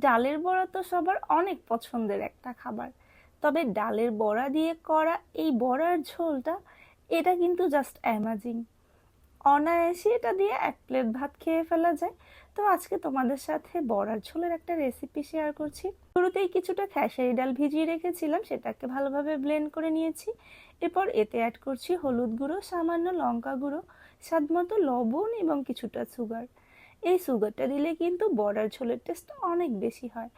ডালের বড়া তো সবার অনেক পছন্দের একটা খাবার। তবে ডালের বড়া দিয়ে করা এই বড়ার ঝোলটা, এটা কিন্তু জাস্ট অ্যামাজিং। অনায়াসে এটা দিয়ে এক প্লেট ভাত খেয়ে ফেলা যায়। তো আজকে তোমাদের সাথে বড়ার ঝোলের একটা রেসিপি শেয়ার করছি। শুরুতেই কিছুটা খেসারি ডাল ভিজিয়ে রেখেছিলাম, সেটাকে ভালোভাবে ব্লেন্ড করে নিয়েছি। এরপর এতে অ্যাড করছি হলুদ গুঁড়ো, সামান্য লঙ্কা গুঁড়ো, স্বাদমতো লবণ এবং কিছুটা সুগার। এই সুগারটা দিলে কিন্তু বড়ার ঝোলের টেস্ট অনেক বেশি হয়।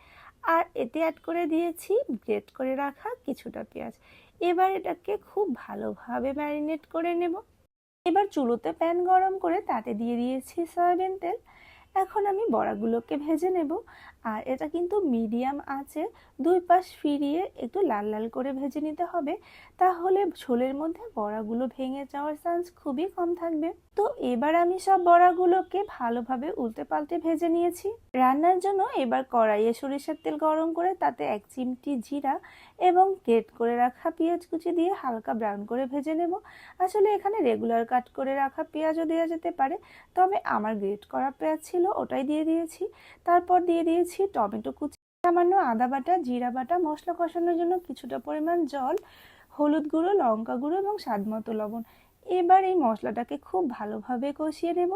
আর এতে অ্যাড করে দিয়েছি গ্রেট করে রাখা কিছুটা পেঁয়াজ। এবার এটাকে খুব ভালোভাবে ম্যারিনেট করে নেব। এবার চুলোতে প্যান গরম করে তাতে দিয়ে দিয়েছি সয়াবিন তেল। এখন আমি বড়াগুলোকে ভেজে নেব। আর এটা কিন্তু মিডিয়াম আঁচে দুই পাশ ফিরিয়ে একটু লাল লাল করে ভেজে নিতে হবে, তাহলে ঝোলের মধ্যে বড়াগুলো ভেঙে যাওয়ার চান্স খুবই কম থাকবে। তো এবার আমি সব বড়াগুলোকে ভালোভাবে উল্টে পাল্টে ভেজে নিয়েছি। রান্নার জন্য এবার কড়াইয়ে সরিষার তেল গরম করে তাতে এক চিমটি জিরা এবং গ্রেট করে রাখা পেঁয়াজ কুচি দিয়ে হালকা ব্রাউন করে ভেজে নেব। আসলে এখানে রেগুলার কাট করে রাখা পেঁয়াজও দেওয়া যেতে পারে, তবে আমার গ্রেট করা পেঁয়াজ ছিল ওটাই দিয়ে দিয়েছি। তারপর দিয়ে দিয়েছি টমেটো কুচি, সামান্য আদা বাটা, জিরা বাটা, মশলা কষানোর জন্য কিছুটা পরিমাণ জল, হলুদ গুঁড়ো, লঙ্কা গুঁড়ো এবং স্বাদমতো লবণ। এবার এই মশলাটাকে খুব ভালোভাবে কষিয়ে নেব।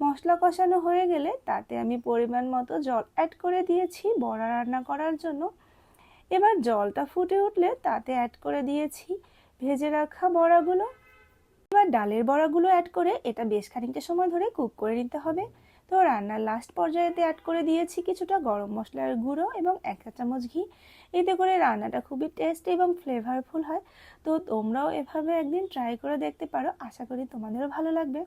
মশলা কষানো হয়ে গেলে তাতে আমি পরিমাণ মতো জল অ্যাড করে দিয়েছি বড়া রান্না করার জন্য। এবার জলটা ফুটে উঠলে তাতে অ্যাড করে দিয়েছি ভেজে রাখা বড়াগুলো। এবার ডালের বড়াগুলো অ্যাড করে এটা বেশ খানিকটা সময় ধরে কুক করে নিতে হবে। তো রান্নার লাস্ট পর্যায়েতে অ্যাড করে দিয়েছি কিছুটা গরম মশলার গুঁড়ো এবং 1 চা চামচ ঘি। এতে করে রান্নাটা খুবই টেস্টি এবং ফ্লেভারফুল হয়। তো তোমরাও এভাবে একদিন ট্রাই করে দেখতে পারো, আশা করি তোমাদেরও ভালো লাগবে।